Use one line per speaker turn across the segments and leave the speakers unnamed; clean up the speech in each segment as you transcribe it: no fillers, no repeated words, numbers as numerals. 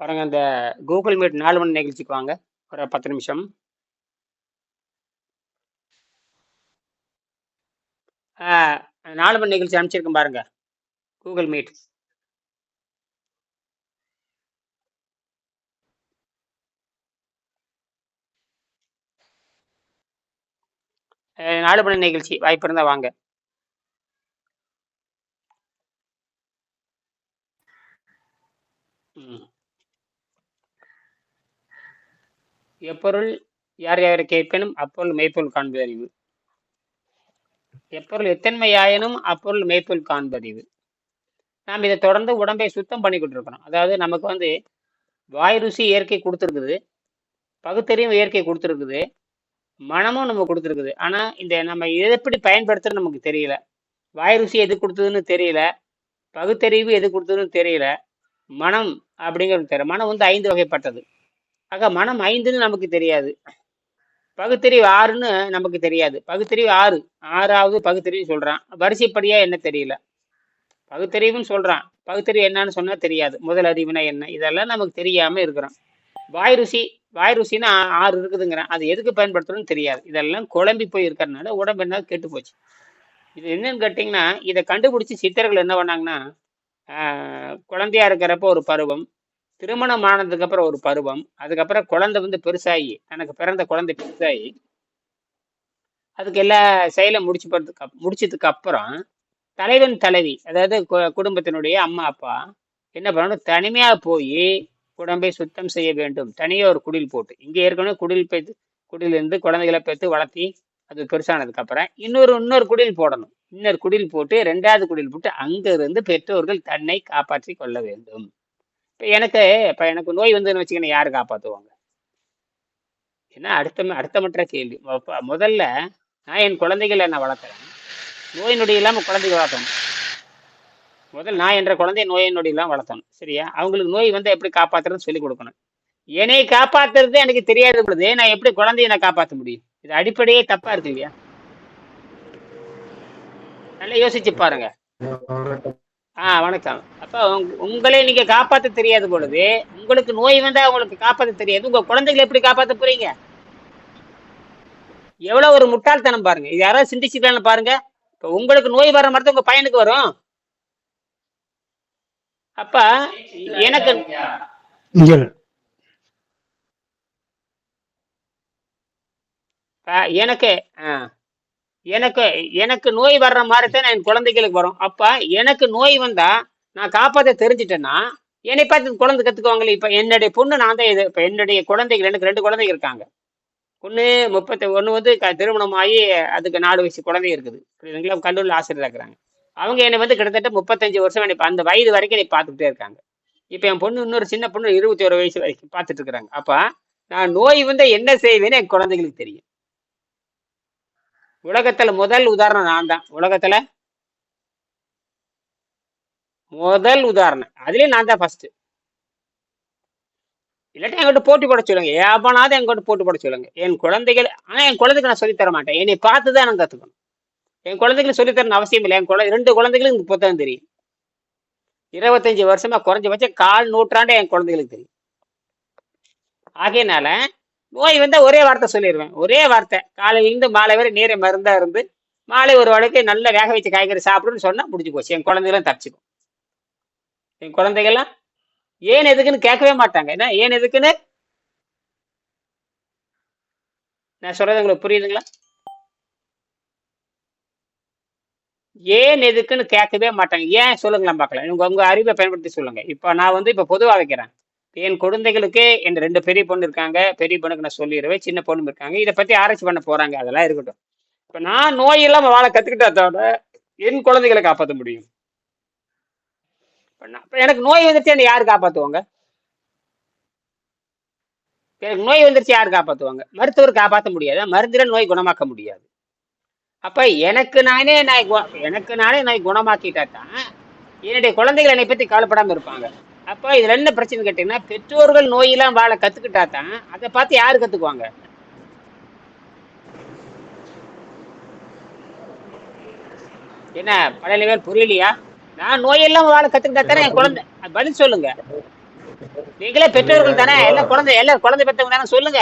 பாருங்க இந்த Google meet 4 மணி நிகழ்ச்சிக்கு வாங்க. ஒரு 10 நிமிஷம். 4 மணி நிகழ்ச்சி அனுப்பிச்சிருக்கேன் பாருங்க, கூகுள் மீட். 4 மணி நிகழ்ச்சி வாய்ப்பு இருந்தா வாங்க. எப்பொருள் யார் யாரை கேட்பினும் அப்பொருள் மெய்ப்பொருள் காண்பது அறிவு. எப்பொருள் எத்தன்மையாயினும் அப்பொருள் மெய்ப்பொருள் காண்பது அறிவு. நாம் இதை தொடர்ந்து உடம்பை சுத்தம் பண்ணிக்கிட்டு இருக்கிறோம். அதாவது நமக்கு வாய் ருசி இயற்கை கொடுத்துருக்குது, பகுத்தறிவும் இயற்கை கொடுத்துருக்குது, மனமும் நம்ம கொடுத்துருக்குது. ஆனா இந்த நம்ம எதை எப்படி பயன்படுத்துறது நமக்கு தெரியல. வாய் ருசி எது கொடுத்ததுன்னு தெரியல, பகுத்தறிவு எது கொடுத்ததுன்னு தெரியல, மனம் அப்படிங்கிறது தெரியல. மனம் 5 வகைப்பட்டது. ஆக மனம் 5ன்னு நமக்கு தெரியாது, பகுத்தறிவு 6ன்னு நமக்கு தெரியாது. பகுத்தறிவு 6வது பகுத்தறிவு சொல்றான், வரிசைப்படியா என்ன தெரியல. பகுத்தறிவுன்னு சொல்றான், பகுத்தறிவு என்னன்னு சொன்னா தெரியாது. முதல் அறிவுனா என்ன, இதெல்லாம் நமக்கு தெரியாம இருக்கிறோம். வாய் ருசின்னா 6 இருக்குதுங்கிறான், அது எதுக்கு பயன்படுத்துறோம்னு தெரியாது. இதெல்லாம் குழம்பி போய் இருக்கிறதுனால உடம்பு என்ன கெட்டு போச்சு. இது என்னன்னு கேட்டிங்கன்னா, இதை கண்டுபிடிச்சி சித்தர்கள் என்ன பண்ணாங்கன்னா, குழந்தையா இருக்கிறப்ப ஒரு பருவம், திருமணம் ஆனதுக்கு அப்புறம் ஒரு பருவம், அதுக்கப்புறம் குழந்தை பெருசாகி, எனக்கு பிறந்த குழந்தை பெருசாகி அதுக்கு எல்லா செயலை முடிச்சதுக்கு அப்புறம் தலைவன் தலைவி, அதாவது குடும்பத்தினுடைய அம்மா அப்பா என்ன பண்ணணும், தனிமையா போய் உடம்பை சுத்தம் செய்ய வேண்டும். தனியாக ஒரு குடில் போட்டு, இங்கே ஏற்கனவே குடிலிருந்து குழந்தைகளை பெற்று வளர்த்தி அது பெருசானதுக்கு அப்புறம் இன்னொரு குடில் போடணும். இன்னொரு குடில் போட்டு 2வது குடில் போட்டு அங்கிருந்து பெற்றோர்கள் தன்னை காப்பாற்றி கொள்ள வேண்டும். இப்போ எனக்கு நோய் வந்துன்னு வச்சுக்கணும், யாரு காப்பாற்றுவாங்க? ஏன்னா அடுத்தமற்ற கேள்வி. முதல்ல நான் என் குழந்தைகளை நான் வளர்த்துறேன், நோய் நொடி இல்லாமல் குழந்தைகள் வளர்த்தணும். நான் என்ற குழந்தைய நோய் நொடி இல்லாமல் வளர்த்தணும், சரியா? அவங்களுக்கு நோய் எப்படி காப்பாற்றுறதுன்னு சொல்லி கொடுக்கணும். என்னை காப்பாத்துறது எனக்கு தெரியாது பொழுது நான் எப்படி குழந்தைய நான் காப்பாற்ற முடியும்? இது அடிப்படையே தப்பா இருக்கு இல்லையா? நல்லா யோசிச்சு பாருங்க. வணக்கம். அப்ப உங்களை நீங்க காப்பாற்ற தெரியாது பொழுது, உங்களுக்கு நோய் வந்தா உங்களுக்கு காப்பாற்ற தெரியாது, உங்க குழந்தைகளை எப்படி காப்பாற்ற போறீங்க? எவ்வளவு ஒரு முட்டாள்தனம் பாருங்க. இது யாராவது சிந்திச்சுக்கலாம்னு பாருங்க. இப்ப உங்களுக்கு நோய் வர மாதிரி உங்க பையனுக்கு வரும். அப்ப எனக்கு எனக்கு எனக்கு எனக்கு நோய் வர்ற மாதிரி தான் என் குழந்தைகளுக்கு வரும். அப்ப எனக்கு நோய் வந்தா நான் காப்பாற்ற தெரிஞ்சிட்டேன்னா என்னை பார்த்து குழந்தை கத்துக்குவாங்களே. இப்ப என்னுடைய பொண்ணு நான் தான் இது. இப்ப என்னுடைய குழந்தைகள், எனக்கு 2 குழந்தைங்க இருக்காங்க. ஒன்று 31 திருமணம் ஆகி அதுக்கு 4 வயசு குழந்தை இருக்குது. கல்லூரியில் ஆசிரியராக இருக்கிறாங்க. அவங்க என்னை கிட்டத்தட்ட 35 வருஷம் அந்த வயது வரைக்கும் என்னை பார்த்துக்கிட்டே இருக்காங்க. இப்போ என் பொண்ணு, இன்னொரு சின்ன பொண்ணு 21 வயசு வரைக்கும் பார்த்துட்டு இருக்கிறாங்க. அப்ப நான் நோய் என்ன செய்வேன்னு என் குழந்தைகளுக்கு தெரியும். உலகத்துல முதல் உதாரணம் நான் தான். உலகத்துல முதல் உதாரணம், அதுலயும் நான் தான் ஃபர்ஸ்ட். இல்லாட்டி என்கிட்ட போட்டி போட சொல்லுங்க, ஏப்பனாவது என்கிட்ட போட்டி போட சொல்லுங்க. என் குழந்தைகள், ஆனா என் குழந்தைக்கு நான் சொல்லித்தர மாட்டேன், என்னை பார்த்துதான் நான் கத்துக்கணும். என் குழந்தைகளுக்கு சொல்லித்தரணும் அவசியம் இல்லை. என் 2 குழந்தைகளும் இந்த புத்தகம் தெரியும். 25 வருஷமா குறைஞ்சபட்சம் 1/4 நூற்றாண்டே என் குழந்தைகளுக்கு தெரியும். ஆகையினால நோய் ஒரே வார்த்தை சொல்லிடுவேன், ஒரே வார்த்தை. காலையிலிருந்து மாலை வரை நீரை மருந்தா இருந்து, மாலை ஒரு வழக்கு நல்ல வேக வச்ச காய்கறி சாப்பிடுன்னு சொன்னா முடிஞ்சு போச்சு. என் குழந்தைகளும் தப்பிச்சுக்கும். என் குழந்தைகள்லாம் ஏன் எதுக்குன்னு கேட்கவே மாட்டாங்க. என்ன ஏன் எதுக்குன்னு நான் சொல்றது உங்களுக்கு புரியுதுங்களா? ஏன் எதுக்குன்னு கேட்கவே மாட்டாங்க. ஏன் சொல்லுங்களா பார்க்கலாம், உங்க அறிவை பயன்படுத்தி சொல்லுங்க. இப்ப நான் இப்ப பொதுவா வைக்கிறேன். என் குழந்தைகளுக்கு என் 2 பெரிய பொண்ணு இருக்காங்க. பெரிய பொண்ணுக்கு நான் சொல்லிடுவேன், சின்ன பொண்ணு இருக்காங்க. இதை பத்தி ஆராய்ச்சி பண்ண போறாங்க, அதெல்லாம் இருக்கட்டும். இப்ப நான் நோய் இல்லாம வாழ கத்துக்கிட்டதோட என் குழந்தைகளை காப்பாற்ற முடியும். எனக்கு நோய் வந்துச்சு யாரு காப்பாத்துவாங்க? எனக்கு நோய் வந்துருச்சு யாரு காப்பாத்துவாங்க? மருத்துவர் காப்பாற்ற முடியாது, மருந்துல நோய் குணமாக்க முடியாது. அப்ப எனக்கு நானே நான் குணமாக்கிட்டாதான் என்னுடைய குழந்தைகள் என்னை பத்தி கவலைப்படாம இருப்பாங்க. அப்ப இதுல என்ன பிரச்சனை கேட்டீங்கன்னா, பெற்றோர்கள் நோயெல்லாம் வாழ கத்துக்கிட்டா தான் அதை பார்த்து யாரு கத்துக்குவாங்க? என்ன பழைய புரியலையா? நான் நோயெல்லாம் வாழ கத்துக்கிட்டா தானே என் குழந்தை. பதில் சொல்லுங்க. நீங்களே
இல்லைங்க
பெற்றோர்கள் தானே,
இப்போ
எல்லாம் குழந்தை பெற்றவங்க தானே, சொல்லுங்க.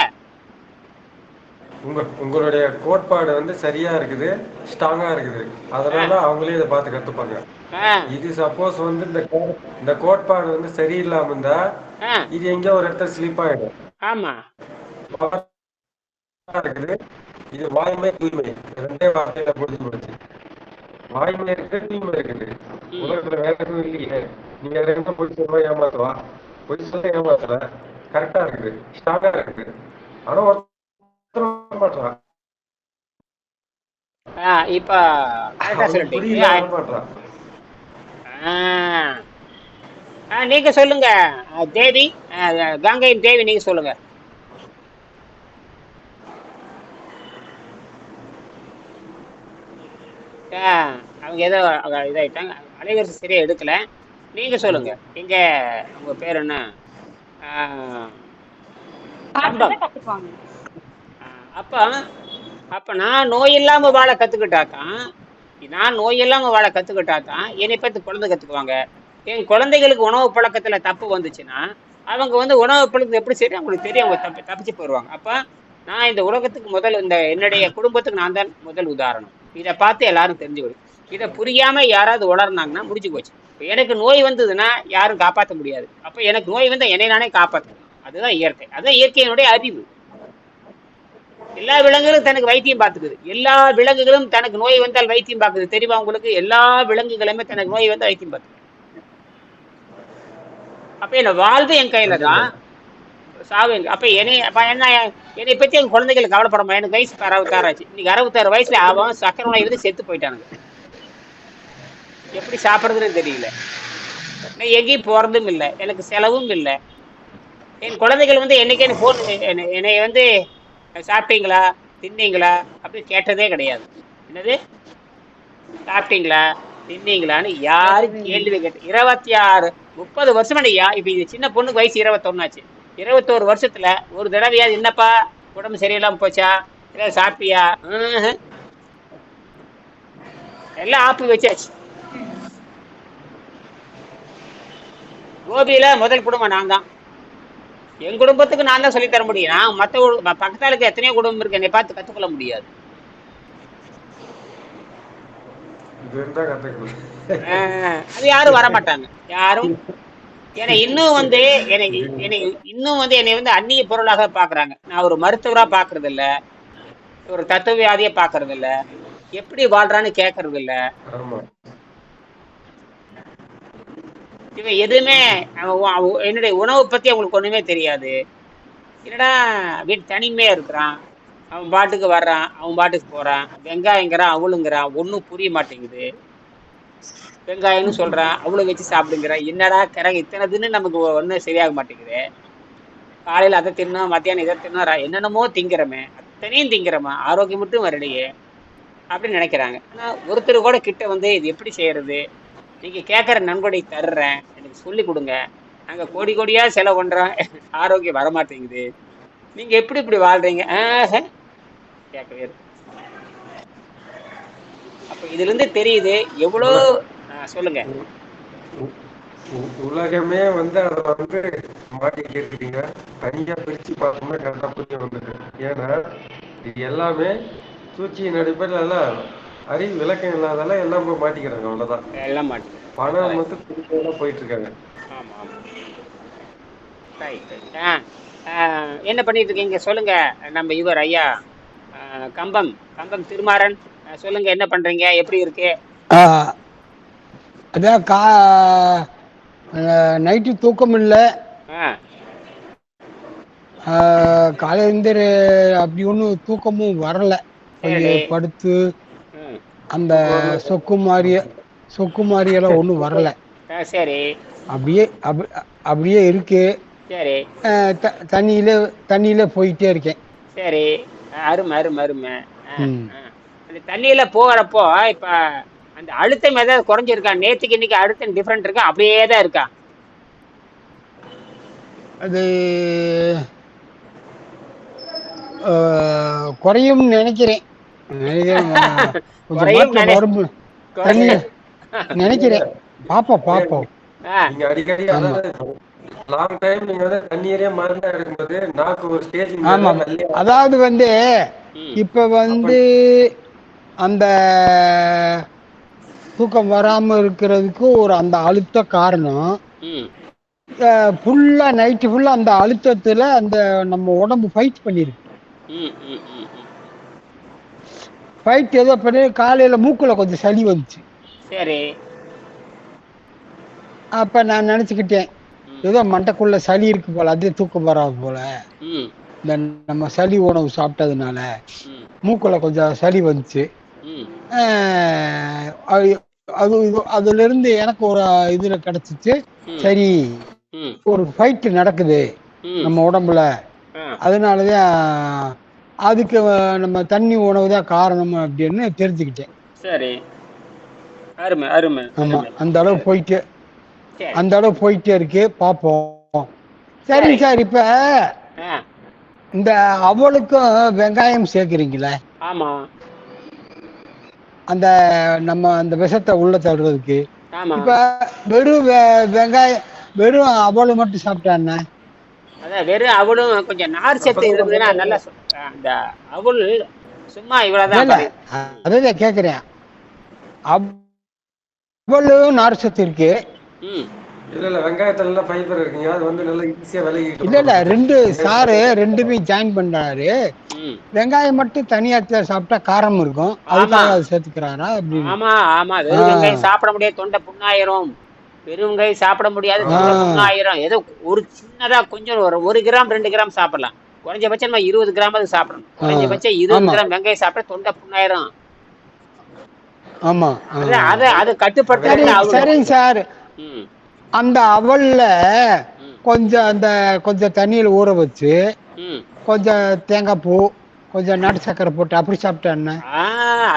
உங்களுடைய கோட்பாடு வந்து சரியா இருக்குது, ஸ்ட்ராங்கா இருக்குது.
ஆ
அதனால அவங்களே இதை பார்த்து கத்துப்பாங்க.
ஆ
இது சப்போஸ் வந்து இந்த கோட்பாடு வந்து சரியில்லாம இருந்தா
ஆ
இது எங்கேயோ ஒரு இடத்துல ஸ்லிப் ஆயிடும்.
ஆமா.
இருக்குது. இது வாய்மை தூய்மை ரெண்டே வார்த்தையில புரிஞ்சு போச்சு. வாய்மை இருக்குது, தூய்மை இருக்குது.
ம்
உலகத்துல வேற எதுவும் இல்லையே. நீங்க ரெண்டும் போய் சொல்ல ஏமாத்தவா? போய் சொல்ல ஏமாத்தல. கரெக்டா இருக்குது, ஸ்ட்ராங்கா இருக்குது. ஆனா ஒருத்தர் மாட்டான்.
இப்ப கரெக்டா
அவனுக்கு
சொல்லிட்டீங்க.
புரியல, வர மாட்டான்.
நீங்க சொல்லுங்க. தேவி, கங்கையின் தேவி, நீங்க சொல்லுங்க. ஆ, அவங்க ஏதோ இதாயிட்டாங்க, அலைவரிசை சரியா எடுக்கல. நீங்க சொல்லுங்க. எங்க உங்க பேர் என்ன? ஆ, கம்பம். ஆ, அப்ப அப்ப நான் நோய் இல்லாம வாழ கத்துக்கிட்டாதான் என்னை பத்தி குழந்தை கத்துக்குவாங்க. என் குழந்தைகளுக்கு உணவு பழக்கத்துல தப்பு வந்துச்சுன்னா அவங்க வந்து உணவு பழக்கத்தை எப்படி சரி அவங்களுக்கு தெரியும், அவங்க தப்பிச்சு போயிடுவாங்க. அப்ப நான் இந்த உலகத்துக்கு இந்த என்னுடைய குடும்பத்துக்கு நான் தான் முதல் உதாரணம். இதை பார்த்து எல்லாரும் தெரிஞ்சுக்கணும். இதை புரியாம யாராவது உளர்னாங்கன்னா முடிஞ்சு போச்சு. இப்ப எனக்கு நோய் வந்ததுன்னா யாரும் காப்பாற்ற முடியாது. அப்ப எனக்கு நோய் வந்தா என்னை நானே காப்பாற்றணும். அதுதான் இயற்கை, அதுதான் இயற்கையினுடைய அறிவு. எல்லா விலங்குகளும் தனக்கு வைத்தியம் பார்த்துக்குது. எல்லா விலங்குகளும் தனக்கு நோய் வந்தால் வைத்தியம் பார்க்குது. தெரியுமா உங்களுக்கு? எல்லா விலங்குகளுமே தனக்கு நோய் வந்தால் வைத்தியம் பார்க்குது. அப்ப என்ன வாழ்வு என் கையில தான், சாவு அப்ப என்னை பத்தி எங்க குழந்தைகளுக்கு கவலைப்படமா? எனக்கு வயசு 66 ஆச்சு. இன்னைக்கு 66 வயசுல அவன் சக்கரை நோய் வந்து செத்து போயிட்டானுங்க. எப்படி சாப்பிடுறதுன்னு தெரியல. நான் எங்கேயும் போறதும் இல்லை, எனக்கு செலவும் இல்லை. என் குழந்தைகள் வந்து என்னைக்கு போன் என்னை வந்து சாப்பிட்டீங்களா, தின்னீங்களா அப்படின்னு கேட்டதே கிடையாது. என்னது சாப்பிட்டீங்களா, தின்னீங்களான்னு யாரும் கேள்வி கேட்டு 26 30 வருஷம் இல்லையா? இப்ப இது சின்ன பொண்ணுக்கு வயசு 21 ஆச்சு. 21 வருஷத்துல ஒரு தடவையாவது என்னப்பா உடம்பு சரியில்லாம போச்சா, இல்ல சாப்பிட்டியா? எல்லாம் ஆப்பு வச்சாச்சு. கோபியில முதல் குடும்பம் நான் தான். என் குடும்பத்துக்கு நான் தான் சொல்லி தர முடியும். நான் மற்ற பக்கத்தாளுக்கு எத்தனையோ குடும்பம் இருக்கு, என்னை பார்த்து கத்துக்கொள்ள முடியாது. அது யாரும் வரமாட்டாங்க யாரும். என்னை இன்னும் வந்து என்னை வந்து அந்நிய பொருளாக பாக்குறாங்க. நான் ஒரு மருத்துவரா பாக்குறது இல்ல, ஒரு தத்துவவியாதியை பாக்குறது இல்ல, எப்படி வாழ்றான்னு கேட்கறது இல்ல. இவன் எதுவுமே என்னுடைய உணவு பத்தி அவங்களுக்கு ஒண்ணுமே தெரியாது. என்னடா வீட்டு தனிமையா இருக்கிறான், அவன் பாட்டுக்கு வர்றான், அவன் பாட்டுக்கு போறான், வெங்காயங்கிறான் அவளுங்கிறான், ஒன்னும் புரிய மாட்டேங்குது. வெங்காயம்னு சொல்றான், அவ்வளவு வச்சு சாப்பிடுங்கிறான். என்னடா கிறகு இத்தனை தின்னு நமக்கு ஒன்றும் சரியாக மாட்டேங்குது. காலையில அதை தின்னோம், மத்தியானம் இதை தின்னோம், என்னென்னமோ திங்கிறமே, அத்தனையும் திங்கிறமா, ஆரோக்கியம் மட்டும் வரலையே அப்படின்னு நினைக்கிறாங்க. ஆனா ஒருத்தர் கூட கிட்ட வந்து இது எப்படி செய்யறது, நீங்க கேட்கற நன்கொடை தர்றேன், எனக்கு சொல்லி கொடுங்க. நாங்க கோடி கோடியா செலவு பண்றோம், ஆரோக்கியம் வரமாட்டேங்குது, நீங்க எப்படி இப்படி வாழ்றீங்க? கேட்கவே இருக்கு. அப்ப இதுல இருந்து தெரியுது எவ்வளோ. சொல்லுங்க.
உலகமே வந்து அதை வந்து மாட்டிட்டு இருக்கீங்க. தனியா பிரிச்சு பார்த்தோம்னா கரெக்டா புரிய வந்துட்டு. ஏன்னா இது எல்லாமே சூழ்ச்சியின் அடிப்படையில் எல்லாம் அறிவு விளக்கம் இல்லாதால எல்லாம் போய் மாட்டிக்கிறாங்க. அவ்வளவுதான், எல்லாம் மாட்டிக்கிறாங்க. பணம் மட்டும் பிரிச்சோட போயிட்டு இருக்காங்க. ஆமா ஆமா. என்ன பண்ணிட்டு இருக்கீங்க சொல்லுங்க. நம்ம இவர் ஐயா கம்பம் திருமாறன், சொல்லுங்க என்ன பண்றீங்க, எப்படி இருக்கு?
அதான் நைட்டு தூக்கம் இல்லை, காலையிலேருந்து அப்படி ஒன்றும் தூக்கமும் வரல. படுத்து அந்த சொக்கு மாதிரியெல்லாம் ஒன்றும் வரல. சரி, அப்படியே இருக்கு. சரி, தண்ணியில போயிட்டே இருக்கேன். சரி, அருமை அருமை அருமை. அந்த தண்ணியில போகிறப்போ இப்ப அந்த அழுத்தம் ஏதாவது குறைஞ்சிருக்கா? நேற்றுக்கு இன்னைக்கு அழுத்தம் டிஃப்ரெண்ட் இருக்கா, அப்படியே தான் இருக்கா? அது குறையும் நினைக்கிறேன். நினைக்கிறேன். பாப்போம்.
நீங்க அடிக்கடி லாங் டைம் நீங்க வந்து தண்ணீரே மருந்தா எடுக்கும்போது நாக்கு ஒரு ஸ்டேஜுக்கு மேல
ஆமாம்.
வெள்ளையா
அதாவது
ம்
இப்ப
அப்ப
அந்த தூக்கம் வராம இருக்கிறதுக்கு அந்த அழுத்த காரணம்.
ம்
ஃபுல்லா நைட்டு ஃபுல்லா அந்த அழுத்தத்துல நம்ம உடம்பு ஃபைட் பண்ணிருக்கு.
ம் ம் ம் ம்
ஃபைட் ஏதோ பண்ணி காலையில மூக்குல கொஞ்சம் சளி வந்துச்சு.
சரி
அப்ப நான் நினைச்சுக்கிட்டேன்,
ம்
ஏதோ மண்டைக்குள்ள சளி இருக்கு போல, அதே தூக்கம் வராது போல.
ம்
இந்த நம்ம சளி உணவு சாப்பிட்டதுனால
ம்
மூக்குல கொஞ்சம் சளி வந்துச்சு.
ம்
அஹ் அது அதுல இருந்து எனக்கு ஒரு இதுல கிடைச்சிச்சு.
ம்
சரி,
ம்
ஒரு ஃபைட் நடக்குது
ம்
நம்ம உடம்புல.
ஆ
அதனாலதான் அதுக்கு நம்ம தண்ணி உணவு தான் காரணம் அப்படின்னு தெரிஞ்சுக்கிட்டேன்.
சரி அருமை அருமை
ஆமா,
அருமை
அந்த அளவு
சரி
போயிட்டு
சரி
அந்த அளவு போயிட்டே இருக்கு. பார்ப்போம்.
சரி
சரிங்க சார். இப்ப
ஆ
இந்த அவளுக்கும் வெங்காயம் சேர்க்குறீங்களே,
ஆமா
அந்த நம்ம அந்த விஷத்தை உள்ள தள்ளுறதுக்கு.
ஆமா
இப்ப வெறும் வெங்காயம், வெறும் அவளு மட்டும் சாப்பிட்டாண்ணே?
அதான் வெறும் அவளும் கொஞ்சம் நார் சத்து
அப்பதான்
இருக்குதுன்னா
நம்ம
நல்லா அந்த அவள் சும்மா
இல்ல
இவ்வளவுதான்
இல்ல,
பாரு ம்
அதான் கேக்குறேன். அவளும் நார்ச்சத்து இருக்கு.
ம்
இல்ல வெங்காயத்துல எல்லாம் ஃபைபர் இருக்குங்க. அது வந்து நல்லா ஈஸியா விலகிட்டு
இல்ல இல்ல,
போகும்.
ரெண்டு
வெங்காயம்
சாரு
சாப்பிட்டா
ரெண்டுமே ஜாயின் பண்றாரு.
ம்
வெங்காயம் மட்டும் தனியா சாப்பிட்டா காரம் இருக்கும்,
ஆமா
அதுக்காக அது சேர்த்துக்கிறாரா அப்படின்னு.
ஆமா ஆமா
ஆ
வெறும் வெங்காயம் சாப்பிட முடியாது, தொண்டை புண்ணாயிரும். வெறும் வெங்காயம் சாப்பிட முடியாது,
ஆ
தொண்டை புண்ணாயிரும். ஏதோ ஒரு சின்னதா கொஞ்சம் ஒரு கிராம் 2 கிராம் சாப்பிடலாம். குறைஞ்சபட்சம் நம்ம 20 கிராமாவது சாப்பிடணும்.
ஆ
குறைஞ்சபட்சம் 20
ஆமா
கிராம் வெங்காயம் சாப்பிட்டா தொண்டை புண்ணாயிரும்.
ஆமா.
அது அது அது
சரி,
கட்டுப்படுத்துறதுக்கு அவளு
சரிங்க சார்.
ம்
அந்த அவல்ல
ம்
கொஞ்சம் தண்ணியில் ஊற வச்சு,
ம்
கொஞ்சம் தேங்காய் பூ, கொஞ்சம் நாட்டு சக்கரை போட்டு அப்படி சாப்பிட்டேன்.
ஆ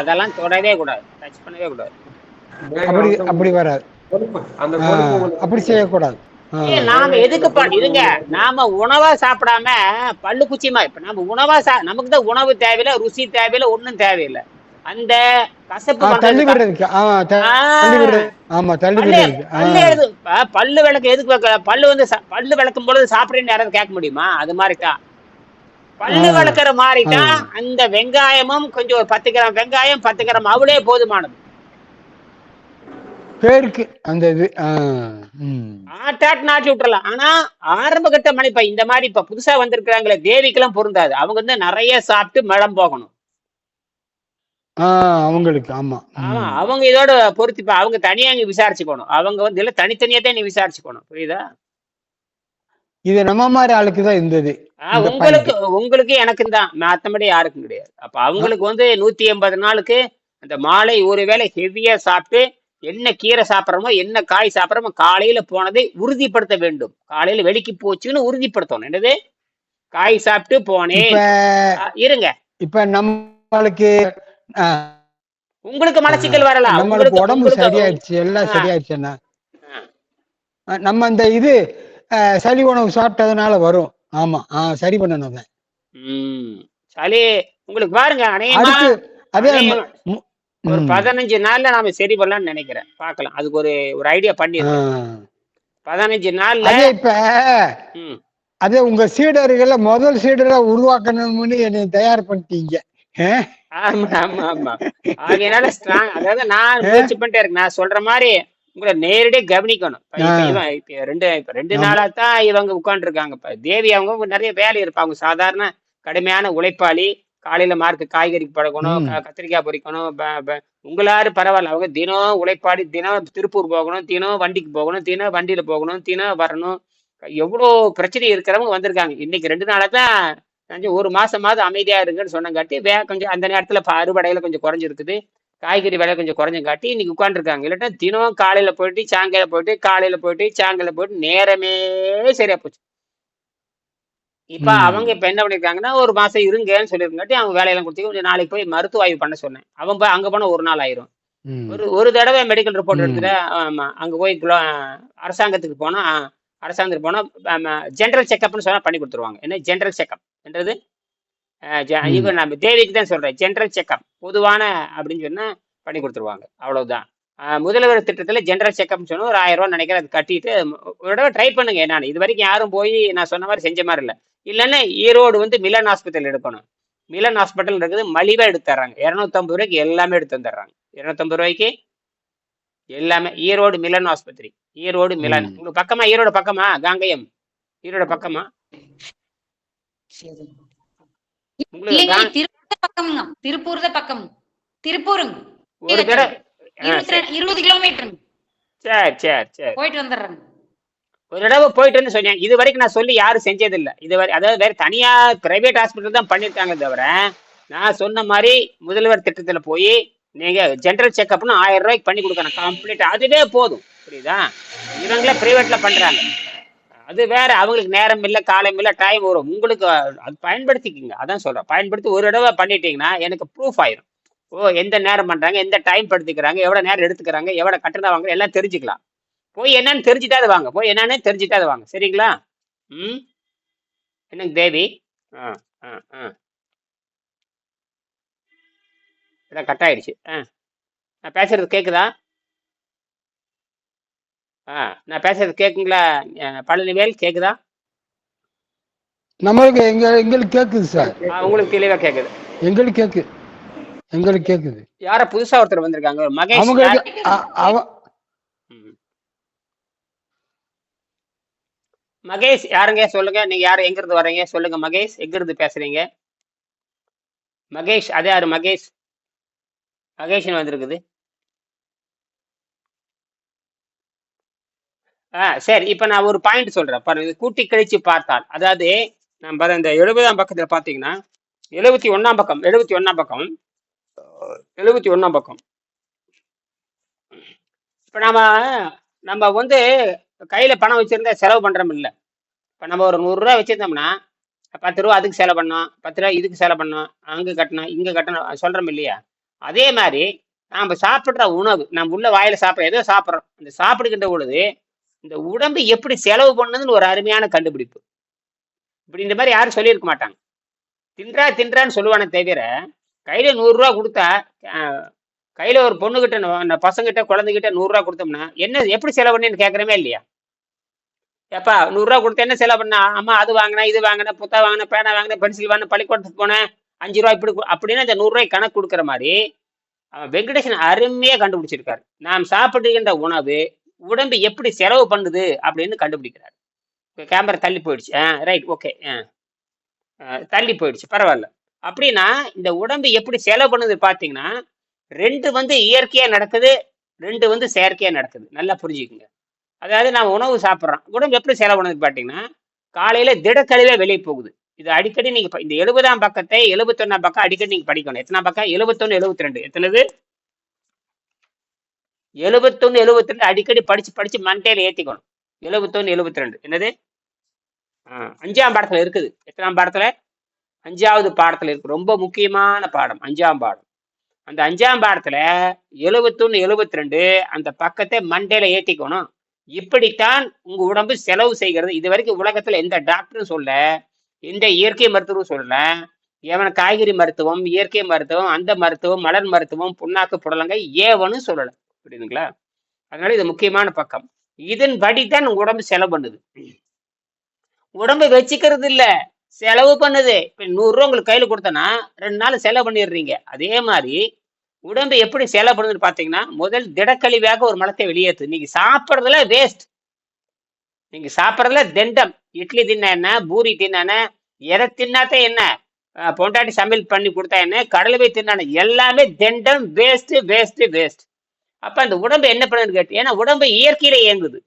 அதெல்லாம் தொடவே கூடாது, டச் பண்ணவே கூடாது.
வேகம்
அப்படி
வந்து
அப்படி
உங்களுக்கு
வராது.
கொழுப்பு அந்த
ஆ
கொழுப்பு உங்களுக்கு
அப்படி
வந்து
செய்யக்கூடாது. ஆ
ஏன் நாம
வெங்காயத்துல
எதுக்கு
கொழுப்பு
இதுங்க
உங்களுக்கு
நாம உணவா சாப்பிடாம பல்லு குச்சிமா இப்ப நம்ம உணவா நமக்கு தான் உணவு தேவையில்லை, ருசி தேவையில்லை, ஒண்ணும் தேவையில்லை. அந்த கசப்பு
தள்ளி
பண்றதுக்கா
விடுறதுக்கு. தள்ளி
ஆஹ்
விடுறது. ஆமா, தள்ளி
பல்லு
விடுறதுக்கு.
பல்லு எழுது பல்லு விளக்கு எதுக்கு பல்லு வந்து பல்லு விளக்கும் பொழுது சாப்பிடுறேன்னு யாராவது கேட்க முடியுமா? அது மாதிரிதான்
ஆ
பல்லு விளக்குற
ஆ
மாதிரிதான் அந்த வெங்காயமும் கொஞ்சம் ஒரு 10 கிராம் வெங்காயம் 10 கிராம் அவளே போதுமானது.
பேருக்கு அந்த இது. ம்.
ஆட்டாட் நாட்டி விட்டுறலாம். ஆனா ஆரம்ப கட்ட மணிப்பா இந்த மாதிரி இப்ப புதுசா வந்திருக்கிறாங்களே தேவிக்கெல்லாம் பொருந்தாது. அவங்க வந்து நிறைய சாப்பிட்டு மலம் போகணும்.
அவங்களுக்கு. ஆமா.
ஆமா
ம்.
அவங்க இதோட பொருத்திப்பா அவங்க தனியா இங்க விசாரிச்சுக்கணும். அவங்க வந்து இல்ல தனித்தனியா தான் நீ விசாரிச்சுக்கணும். புரியுதா?
இது நம்ம மாதிரி ஆளுக்கு தான் இருந்தது இந்த பாயிண்ட்.
உங்களுக்கு உங்களுக்கு எனக்கும் தான், மத்தபடி யாருக்கும் கிடையாது. அப்ப அவங்களுக்கு வந்து 180 நாளுக்கு அந்த மாலை ஒரு வேளை ஹெவியா சாப்பிட்டு என்ன கீரை சாப்பிட்றோமோ என்ன காய் சாப்பிட்றோமோ காலையில போனதை உறுதிப்படுத்த வேண்டும். காலையில வெளிக்கு போச்சுன்னு உறுதிப்படுத்தணும். என்னது? காய் சாப்பிட்டு
இப்ப
போனேன். இருங்க,
இப்ப நம்மளுக்கு ஆ,
உங்களுக்கு
ஆ,
மலச்சிக்கல் வரலாம்.
நம்மளுக்கு
உங்களுக்கு
உடம்பு
உங்களுக்கு
சரியாயிடுச்சு, எல்லாம்
ஆ,
சரியாயிடுச்சுன்னா
ஆ.
நம்ம இந்த இது சளி உணவு சாப்பிட்டதுனால வரும். ஆமா, சரி பண்ணணும் அதை.
ம் சளி உங்களுக்கு பாருங்க அநேகமா
அடுத்து அதே
அநேகமா
மு-
ஒரு
ம்.
15 நாள்ல நாம சரி பண்ணலாம்னு நினைக்கிறேன். பார்க்கலாம், அதுக்கு ஒரு ஐடியா
ஆ.
பண்ணிருக்கேன். 15 நாள்ல
அதே இப்ப
ம்
அதே உங்க சீடர்களை முதல் சீடரை உருவாக்கணும்னு என்னை தயார் பண்ணிட்டீங்க. ஆ?
ஆமா ஆமா ஆமா ஆகையினால ஸ்ட்ராங், அதாவது நான்
ஆ?
முயற்சி பண்ணிட்டே இருக்கேன். நான் சொல்ற மாதிரி உங்களை நேரடியா கவனிக்கணும். இப்ப
ஆ,
இப்ப இவன் இப்ப ரெண்டு
ஆமா.
நாளா தான் இவங்க உட்காந்துருக்காங்க. இப்ப தேவி அவங்க நிறைய வேலை இருப்பாங்க, சாதாரண கடுமையான உழைப்பாளி. காலையில மார்க்கு காய்கறி பழக்கணும்,
ம்.
கத்திரிக்காய் பொரிக்கணும். உங்களாரு பரவாயில்ல, அவங்க தினம் உழைப்பாளி. தினம் திருப்பூர் போகணும், தினம் வண்டிக்கு போகணும், தினம் வண்டியில போகணும், தினம் வரணும். எவ்வளோ பிரச்சனை இருக்கிறவங்க வந்திருக்காங்க. இன்னைக்கு 2 நாளா தான் கொஞ்சம் ஒரு மாசமாவது அமைதியா இருங்கன்னு சொன்னங்காட்டி கொஞ்சம் அந்த நேரத்துல அறுவடையில கொஞ்சம் குறைஞ்சிருக்குது. காய்கறி விலை கொஞ்சம் குறைஞ்சங்காட்டி இன்னைக்கு உட்காந்துருக்காங்க. இல்லாட்டா தினம் காலையில போயிட்டு சாயங்காலம் போயிட்டு காலையில போயிட்டு சாயங்காலம் போயிட்டு நேரமே சரியா போச்சு. இப்ப அவங்க
ம்.
இப்ப என்ன பண்ணிருக்காங்கன்னா ஒரு மாசம் இருங்கன்னு சொல்லிருக்காட்டி அவங்க வேலையெல்லாம் கொடுத்து கொஞ்சம் நாளைக்கு போய் மருத்துவ ஆய்வு பண்ண சொன்னேன். அவன் அங்க போனா ஒரு நாள் ஆயிரும்.
ம்.
ஒரு தடவை மெடிக்கல் ரிப்போர்ட்
ம்.
எடுத்துட்டு ஆமா அங்க போய் அரசாங்கத்துக்கு போனா அரசாங்கத்துக்கு போனா ஜெனரல் செக்அப்னு சொன்னா பண்ணி கொடுத்துருவாங்க. என்ன ஜெனரல் செக்அப் என்றது?
ம்.
இவன் நம்ம தேவிக்கு தான் சொல்றேன். ஜெனரல் செக்அப் பொதுவான அப்படின்னு சொன்னா பண்ணி கொடுத்துருவாங்க. அவ்வளவுதான். முதல்வர் திட்டத்துல ஜெனரல் செக்அப் சொன்னா ஒரு 1000 ரூபாய் நினைக்கிறேன். அது கட்டிட்டு ஒரு தடவை ட்ரை பண்ணுங்க. என்னன்னு இது வரைக்கும் யாரும் போய் நான் சொன்ன மாதிரி செஞ்ச மாதிரி இல்லை. இல்லைன்னா ஈரோடு வந்து மிலன் ஹாஸ்பிட்டல் எடுக்கணும். மிலன் ஹாஸ்பிட்டல் இருக்குது, மலிவா எடுத்து தர்றாங்க. 250 ரூபாய்க்கு எல்லாமே எடுத்து வந்துடுறாங்க. 250 ரூபாய்க்கு எல்லாமே. ஈரோடு மிலன் ஆஸ்பத்திரி, ஈரோடு மிலன்.
ம்.
உங்களுக்கு பக்கமா? ஈரோடு பக்கமா? காங்கயம் ஈரோடு பக்கமா உங்களுக்கு?
இல்லைங்க, திருப்பூர் பக்கம், திருப்பூர் தான் பக்கம். திருப்பூருங்க.
ஒரு தடவை
20 கிலோமீட்டருங்க.
சரி சரி சரி,
போயிட்டு வந்துடுறேங்க.
ஒரு தடவை போயிட்டு வந்து சொன்னேன். இது வரைக்கும் நான் சொல்லி யாரும் செஞ்சதில்லை. இதுவரை அதாவது வேற தனியா பிரைவேட் ஹாஸ்பிட்டல் தான் பண்ணியிருக்காங்க தவிர, நான் சொன்ன மாதிரி முதல்வர் திட்டத்துல போய் நீங்க ஜெனரல் செக்அப்னு 1000 ரூபாய்க்கு பண்ணி கொடுக்கணும் கம்ப்ளீட். அதுவே போதும். புரியுதா? இவங்களே பிரைவேட்ல பண்றாங்க. அது வேற. அவங்களுக்கு நேரம் இல்லை, காலம் இல்லை, டைம் வரும். உங்களுக்கு அது பயன்படுத்திக்கிங்க. அதான் சொல்றேன், பயன்படுத்தி ஒரு தடவை பண்ணிட்டீங்கன்னா எனக்கு ப்ரூஃப் ஆயிரும். ஓ, எந்த நேரம் பண்றாங்க, எந்த டைம் படுத்திக்கிறாங்க, எவ்வளவு நேரம் எடுத்துக்கிறாங்க, எவ்வளவு கட்டணம் வாங்குறாங்க, எல்லாம் தெரிஞ்சுக்கலாம். போய் என்னன்னு தெரிஞ்சுட்டாது வாங்க. போய் என்னன்னு தெரிஞ்சுட்டாது வாங்க. சரிங்களா? ம். என்னங்க தேவி? ஆ ஆ ஆ இதான் கட் ஆயிடுச்சு. நான் பேசுறது கேக்குதா? நான் பேசுறது கேக்குங்களா? பழனிவேல் கேக்குதா?
நம்மளுக்கு எங்களுக்கு கேக்குது சார்.
உங்களுக்கு தெளிவா கேக்குது?
எங்களுக்கு கேக்குது.
யார புதுசா ஒருத்தர் வந்திருக்காங்க, மகேஷ்.
அவங்களுக்கு
ம். மகேஷ் யாருங்க? சொல்லுங்க. நீங்க யாரு, எங்க இருந்து வர்றீங்க? சொல்லுங்க மகேஷ், எங்க இருந்து பேசுறீங்க? மகேஷ். அதே யாரு மகேஷ்? மகேஷ்னு வந்திருக்குது. சரி, இப்ப நான் ஒரு பாயிண்ட் சொல்றேன் பாருங்க. இது கூட்டி கழிச்சு பார்த்தால், அதாவது நம்ம இந்த 70ஆம் பக்கத்துல பாத்தீங்கன்னா 71ஆம் பக்கம் 71ஆம் பக்கம் 71ஆம் பக்கம். இப்ப நம்ம வந்து கையில பணம் வச்சிருந்தா செலவு பண்றோம் இல்ல. இப்ப நம்ம ஒரு 100 ரூபாய் வச்சிருந்தோம்னா 10 ரூபா அதுக்கு செலவு பண்ணோம், 10 ரூபா இதுக்கு செலவு பண்ணோம், அங்க கட்டணும் இங்க கட்டணும் சொல்றோம் இல்லையா? அதே மாதிரி நாம சாப்பிடுற உணவு, நம்ம உள்ள வாயில சாப்பிட ஏதோ சாப்பிட்றோம். அந்த சாப்பிடுகின்ற பொழுது இந்த உடம்பு எப்படி செலவு பண்ணுதுன்னு ஒரு அருமையான கண்டுபிடிப்பு. இப்படி இந்த மாதிரி யாரும் சொல்லியிருக்க மாட்டாங்க. தின்றான்னு சொல்லுவானே தவிர, கையில 100 ரூபா கொடுத்தா, கையில ஒரு பொண்ணுகிட்ட பசங்கிட்ட குழந்தைகிட்ட 100 ரூபா கொடுத்தோம்னா என்ன எப்படி செலவு பண்ணு கேட்கறமே இல்லையா? ஏப்பா 100 ரூபா கொடுத்த என்ன செலவு பண்ணா? அம்மா அது வாங்கினேன், இது வாங்கினேன், புத்தகம் வாங்கினேன், பேனா வாங்கினேன், பென்சில் வாங்கினேன், பள்ளிக்கூடத்துக்கு போனேன், 5 ரூபா இப்படி அப்படின்னு அந்த 100 ரூபாய் கணக்கு கொடுக்குற மாதிரி வெங்கடேசன் அருமையா கண்டுபிடிச்சிருக்காரு. நாம் சாப்பிடுகின்ற உணவு உடம்பு எப்படி செலவு பண்ணுது அப்படின்னு கண்டுபிடிக்கிறாரு. கேமரா தள்ளி போயிடுச்சு. Right, okay. தள்ளி போயிடுச்சு, பரவாயில்ல. அப்படின்னா இந்த உடம்பு எப்படி செலவு பண்ணுது பாத்தீங்கன்னா, 2 வந்து இயற்கையா நடக்குது, 2 வந்து செயற்கையா நடக்குது. நல்லா புரிஞ்சுக்குங்க. அதாவது நான் உணவு சாப்பிட்றோம், உடம்பு எப்படி செலவு பண்ணுது பாத்தீங்கன்னா, காலையில திடக்கழிவே வெளியே போகுது. இது அடிக்கடி நீங்க இந்த 70ஆம் பக்கத்தை 71ஆம் பக்கம் அடிக்கடி நீங்க படிக்கணும். எத்தனாம் பக்கம்? 71 72. எத்தனது? 71 72 அடிக்கடி படிச்சு மண்டையில ஏத்திக்கணும். 71 72 என்னது? 5ஆம் பாடத்துல இருக்குது. எத்தனாம் பாடத்துல? 5வது பாடத்துல இருக்கு. ரொம்ப முக்கியமான பாடம் 5ஆம் பாடம். அந்த 5ஆம் பாடத்துல 71 72 அந்த பக்கத்தை மண்டையில ஏத்திக்கணும். இப்படித்தான் உங்க உடம்பு செலவு செய்கிறது. இது வரைக்கும் உலகத்துல எந்த டாக்டரும் சொல்ல, எந்த இயற்கை மருத்துவரும் சொல்லல. எவன காய்கறி மருத்துவம், இயற்கை மருத்துவம், அந்த மருத்துவம், மலர் மருத்துவம், புண்ணாக்கு புடலங்க ஏவனும் சொல்லல. புரியுதுங்களா? அதனால இது முக்கியமான பக்கம். இதன்படிதான் உங்க உடம்பு செலவு பண்ணுது. உடம்பு வச்சுக்கிறது இல்ல, செலவு பண்ணுது. இப்ப 100 ரூபா உங்களுக்கு கையில கொடுத்தனா 2 நாள் செலவு பண்ணிடுறீங்க. அதே மாதிரி உடம்பு எப்படி செலவு பண்ணுதுன்னு பாத்தீங்கன்னா, முதல் திடக்கழிவாக ஒரு மலத்தை வெளியேற்று. நீங்க சாப்பிட்றதுல வேஸ்ட், நீங்க சாப்பிட்றதுல திண்டம். இட்லி தின்ன என்ன, பூரி தின்ன என்ன, எதை தின்னாத்தே என்ன, பொண்டாட்டி சமையல் பண்ணி கொடுத்தா என்ன, கடலை போய் தின்னான எல்லாமே திண்டம், வேஸ்ட் வேஸ்ட் வேஸ்ட். அப்ப அந்த உடம்பு என்ன பண்ணுன்னு கேட்டு, ஏன்னா உடம்பு இயற்கையில இயங்குது,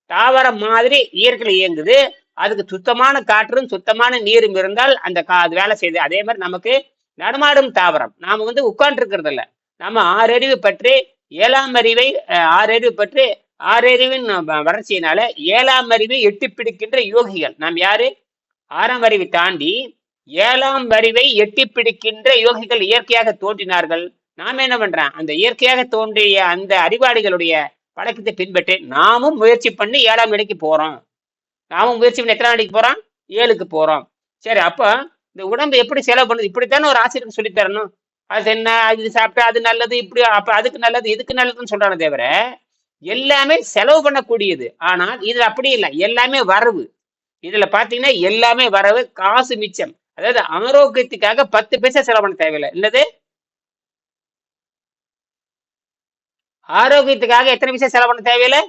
தாவரம் மாதிரி இயற்கையில இயங்குது. அதுக்கு சுத்தமான காற்றும் சுத்தமான நீரும் இருந்தால் அது வேலை செய்யுது. அதே மாதிரி நமக்கு நடமாடும் தாவரம். நாம வந்து உட்கார்ந்து இருக்கிறது இல்ல, நம்ம 6 அறிவு பற்றி 7ஆம் அறிவை 6 அறிவு பற்றி 6 அறிவின் வளர்ச்சியினால 7ஆம் அறிவை எட்டி பிடிக்கின்ற யோகிகள் நாம் யாரு? 6ஆம் அறிவை தாண்டி 7ஆம் அறிவை எட்டி பிடிக்கின்ற யோகிகள் இயற்கையாக தோன்றினார்கள். நாம என்ன பண்றோம்? அந்த இயற்கையாக தோன்றிய அந்த அறிவாளிகளுடைய பழக்கத்தை பின்பற்றி நாமும் முயற்சி பண்ணி 7ஆம் நிலைக்கு போறோம். நாமும் முயற்சி பண்ணி எத்தனாம் நிலைக்கு போறோம்? 7க்கு போறோம். சரி, அப்ப இந்த உடம்பு எப்படி செலவு பண்ணுது? இப்படித்தானே ஒரு ஆசிரியருக்கு சொல்லி தரணும். அது என்ன, இது சாப்பிட்டா அது நல்லது, இப்படி அப்ப அதுக்கு நல்லது இதுக்கு நல்லதுன்னு சொல்றானே தவிர எல்லாமே செலவு பண்ணக்கூடியது. ஆனால் இதுல அப்படி இல்லை, எல்லாமே வரவு. இதுல பாத்தீங்கன்னா எல்லாமே வரவு, காசு மிச்சம். அதாவது ஆரோக்கியத்துக்காக 10 பைசா செலவு பண்ண தேவையில்லை. என்னது, ஆரோக்கியத்துக்காக எத்தனை பைசா செலவு பண்ண தேவையில்லை?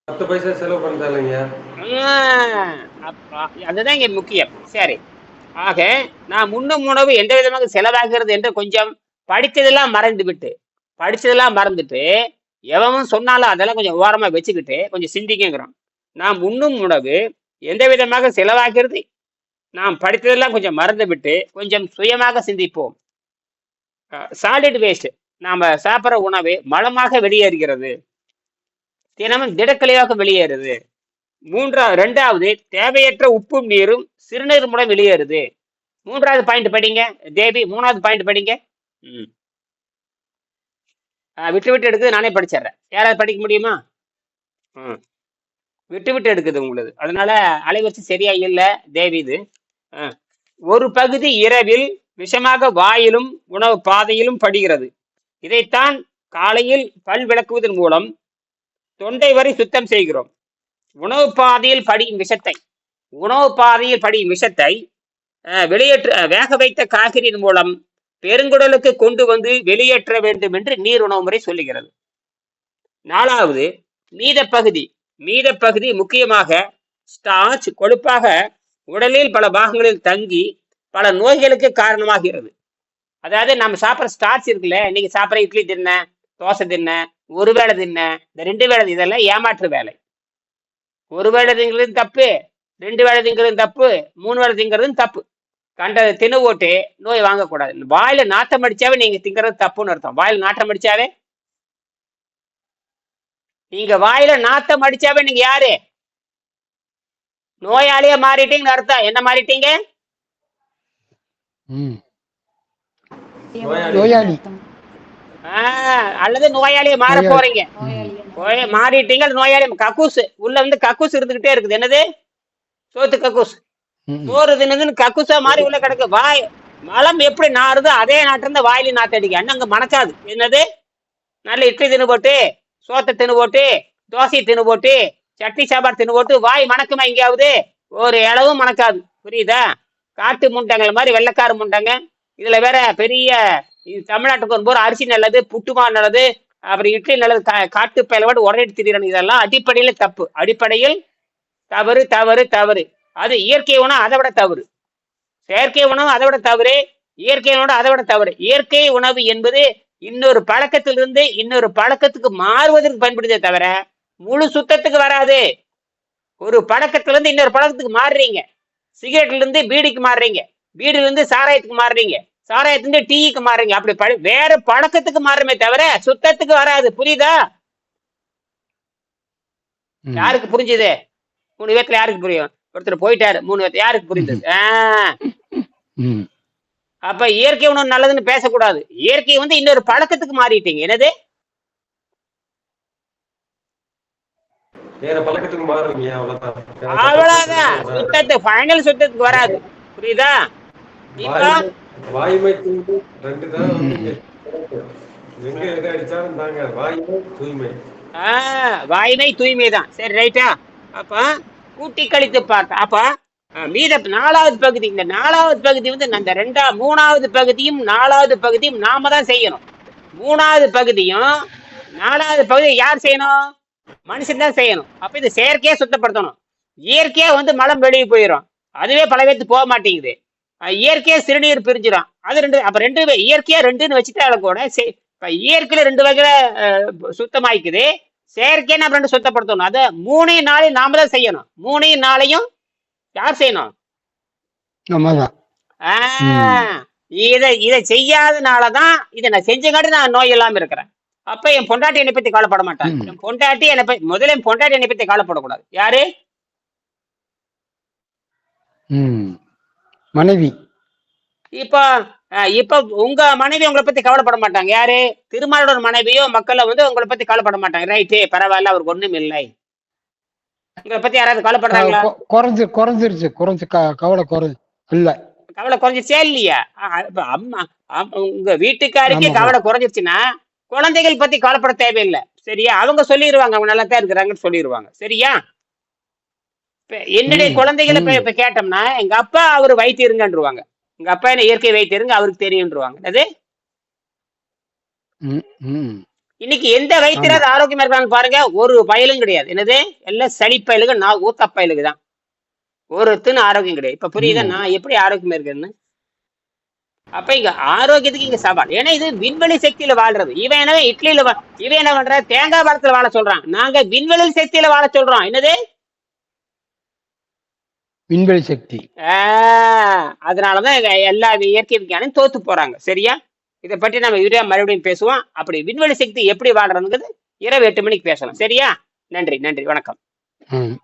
10 பைசா செலவு பண்ண இல்லைங்க.
அதுதான் இங்க முக்கியம். சரி, ஆக நான் முன்னும் உணவு எந்த விதமாக செலவாகிறது என்று கொஞ்சம் படித்ததெல்லாம் மறந்துட்டு எவனும் சொன்னாலும் அதெல்லாம் கொஞ்சம் ஓரமா வச்சுக்கிட்டு கொஞ்சம் சிந்திக்கிறோம். நாம் உண்ணும் உணவு எந்த விதமாக செலவாகிறது நாம் படித்ததெல்லாம் கொஞ்சம் மறந்து விட்டு கொஞ்சம் சுயமாக சிந்திப்போம். சாலிட் வேஸ்ட், நாம சாப்பிட்ற உணவு மலமாக வெளியேறுகிறது, தினமும் திடக்கழிவாக வெளியேறுது. ரெண்டாவது, தேவையற்ற உப்பும் நீரும் சிறுநீர் மூலம் வெளியேறுது. 3வது பாயிண்ட் படிங்க தேவி, 3வது பாயிண்ட் படிங்க. விட்டு விட்டு எடுக்குது, நானே படிச்சிடுறேன். யாராவது படிக்க முடியுமா? விட்டு விட்டு எடுக்குது உங்களுக்கு, அதனால அலைவரிசை சரியா இல்லை தேவி. இது ஒரு பகுதி இரவில் விஷமாக வாயிலும் உணவு பாதையிலும் படுகிறது. இதைத்தான் காலையில் பல் விளக்குவதன் மூலம் தொண்டை வரை சுத்தம் செய்கிறோம். உணவு பாதையில் படியும் விஷத்தை வேக வைத்த காய்கறியின் மூலம் பெருங்குடலுக்கு கொண்டு வந்து வெளியேற்ற வேண்டும் என்று நீர் உணவு முறை சொல்லுகிறது. 4வது, மீதப்பகுதி முக்கியமாக ஸ்டார்ச் கொழுப்பாக உடலில் பல பாகங்களில் தங்கி பல நோய்களுக்கு காரணமாகிறது. அதாவது நம்ம சாப்பிட்ற ஸ்டார்ச் இருக்குல்ல, இன்னைக்கு சாப்பிட்ற இட்லி தின்ன, தோசை தின்ன, ஒரு வேளை தின்ன, இந்த 2 வேளை, இதெல்லாம் ஏமாற்று வேலை. ஒரு வேளை திங்கிறது தப்பு, 2 வேளை திங்கிறது தப்பு, 3 வேளை திங்கிறது தப்பு. கண்டதை தின்னு ஓட்டு நோய் வாங்கக்கூடாது. வாயில நாட்டம் அடிச்சாவே நீங்க திங்கிறது தப்புன்னு அர்த்தம். வாயில நாட்டம் அடிச்சாவே நீங்க யாரு? நோயாளியா மாறிட்டீங்கன்னு அர்த்தம். என்ன மாறிட்டீங்க? அல்லது நோயாளியை மாற போறீங்க. மாறிட்டீங்க, நோயாளி. கக்கூஸ் உள்ள வந்து கக்கூஸ் இருந்துகிட்டே இருக்குது. என்னது? சோத்து கக்கூஸ். சோறு தின்னதுன்னு கக்கூசா மாறி உள்ள கிடக்கு. வாய் மலம் எப்படி நாறுதோ அதே நாட்டிலிருந்து வாயிலையும் நாத்தடிக்க அண்ணங்க மணக்காது. என்னது? நல்ல இட்லி தின்னு போட்டு, சோத்தை தின்னு போட்டு, தோசை தின்னு போட்டு, சட்னி சாப்பாடு தின்னு போட்டு வாய் மணக்குமா? எங்கேயாவது ஒரு அளவும் மணக்காது. புரியுதா? காட்டு முண்டங்கள் மாதிரி வெள்ளைக்கார முண்டங்க. இதுல வேற பெரிய தமிழ்நாட்டுக்கு வரும்போது அரிசி நல்லது, புட்டுமா நல்லது, அப்புறம் இட்லி நல்லது, காட்டு பயிலோடு உடனே திடீர்னு, இதெல்லாம் அடிப்படையில தப்பு. அடிப்படையில் தவறு தவறு தவறு. அது இயற்கை உணவு அதை விட தவறு, செயற்கை உணவு அதை விட தவறு, இயற்கை உணவு அதை விட தவறு. இயற்கை உணவு என்பது இன்னொரு பழக்கத்திலிருந்து இன்னொரு பழக்கத்துக்கு மாறுவதற்கு பயன்படுதே தவிர முழு சுத்தத்துக்கு வராது. ஒரு பழக்கத்திலிருந்து இன்னொரு பழக்கத்துக்கு மாறுறீங்க, சிகரெட்ல இருந்து பீடிக்கு மாறுறீங்க, பீடில இருந்து சாராயத்துக்கு மாறுறீங்க, சாராயத்திலிருந்து டீக்கு மாறுறீங்க. அப்படி வேற பழக்கத்துக்கு மாறுமே தவிர சுத்தத்துக்கு வராது. புரியுதா? யாருக்கு புரிஞ்சுது? 3 பேத்துல யாருக்கு புரியும்? ஒருத்தர் போயிட்டாரு, 3 பேர் யாருக்கு புரிந்தது? அப்ப இயற்கை உணவு நல்லதுன்னு பேசக்கூடாது. இயற்கை வந்து இன்னொரு பழக்கத்துக்கு மாறிட்டீங்க. என்னது?
வேற பழக்கத்துக்கு மாறுவீங்க,
அவ்வளவுதான். சுத்தத்துக்கு ஃபைனல் சுத்தத்துக்கு வராது. புரியுதா? இப்ப
வாய்மை தூய்மை 2 தான். எங்க எதை அடிச்சாலும் தாங்க வாய்மை தூய்மை.
வாய்மை தூய்மை தான். சரி, ரைட்டா? அப்ப கூட்டி கழித்து பார்த்தா அப்ப மீத 4வது பகுதி, இந்த 4வது பகுதி வந்து அந்த 3வது பகுதியும் 4வது பகுதியும் நாம தான் செய்யணும். 3வது பகுதியும் 4வது பகுதியும் யார் செய்யணும்? மனுஷன் தான் செய்யணும். அப்ப இது செயற்கையா சுத்தப்படுத்தணும். இயற்கையா வந்து மலம் வெளியே போயிடும். அதுவே பல பேருக்கு போக மாட்டேங்குது. இயற்கையா சிறுநீர் பிரிஞ்சிடும். அது 2. அப்ப 2 இயற்கையா 2ன்னு வச்சுட்டாலும் கூட இப்ப இயற்கையில 2 வகையில சுத்தமாயிக்குது. செயற்கையா நம்ம 2 சுத்தப்படுத்தணும். அதை 3 நாளையும் நாம தான் செய்யணும். 3 நாளையும் யார் செய்யணும்? இதை செய்யாதனாலதான் இதை நான் செஞ்சங்காட்டி நான் நோய் இல்லாம இருக்கிறேன். அப்ப என் பொண்டாட்டி என்னை பத்தி கவலைப்பட மாட்டாங்க. என் பொண்டாட்டி என்னை பத்தி கவலைப்படக்கூடாது. யாரு?
மனைவி.
இப்ப உங்க மனைவி உங்களை பத்தி கவலைப்பட மாட்டாங்க. யாரு? திருமாவளவன் மனைவியோ மக்கள் வந்து உங்களை பத்தி கவலைப்பட மாட்டாங்க. ரைட்டு, பரவாயில்ல, அவருக்கு ஒண்ணும் இல்லை. உங்களை பத்தி யாராவது கவலைப்படுறாங்களா?
குறைஞ்சிருச்சு கவலை குறைஞ்சு இல்ல.
கவலை குறைஞ்சிச்சா இல்லையா? இப்ப அம்மா உங்க வீட்டுக்காரிக்கு
ஆமாமா.
கவலை குறைஞ்சிருச்சுன்னா குழந்தைகள் பத்தி கவலைப்பட தேவையில்லை. சரியா? அவங்க சொல்லிடுவாங்க அவங்க நல்லா தான் இருக்கிறாங்கன்னு சொல்லிடுவாங்க. சரியா? இப்ப என்னுடைய
ம்
குழந்தைகளை
ம்
இப்ப கேட்டோம்னா எங்க அப்பா அவர் வைத்தியருங்கன்றுவாங்க. எங்க அப்பா என்ன இயற்கை வைத்தியருங்க அவருக்கு தெரியும்ன்றவாங்க. அது
ம் ம்
இன்னைக்கு எந்த
ஆமா.
வைத்தியராவது ஆரோக்கியமா இருக்காங்க பாருங்க, ஒரு பயலும் கிடையாது. என்னது? எல்லாம் சளி பயலுக, நான் ஊத்த பயலுக தான். ஒருத்தனும் ஆரோக்கியம் கிடையாது. இப்ப புரியுதா
ம்
நான் எப்படி ஆரோக்கியமா இருக்கேன்னு? அப்ப இங்க ஆரோக்கியத்துக்கு இங்க சவால். ஏன்னா இது விண்வெளி சக்தியில வாழ்றது. இவன் என்ன இவன் என்ன பண்ற? தேங்காய் மரத்துல வாழ சொல்றான். நாங்க விண்வெளி சக்தியில வாழ சொல்றோம். என்னது?
விண்வெளி சக்தி.
அதனாலதான் எல்லா இயற்கை விஞ்ஞானம் தோத்து போறாங்க. சரியா? இதை பற்றி நம்ம வீடியோ மறுபடியும் பேசுவோம். அப்படி விண்வெளி சக்தி எப்படி வாழ்றதுங்கிறது இரவு 8 மணிக்கு பேசலாம். சரியா? நன்றி, நன்றி, வணக்கம்.
ம்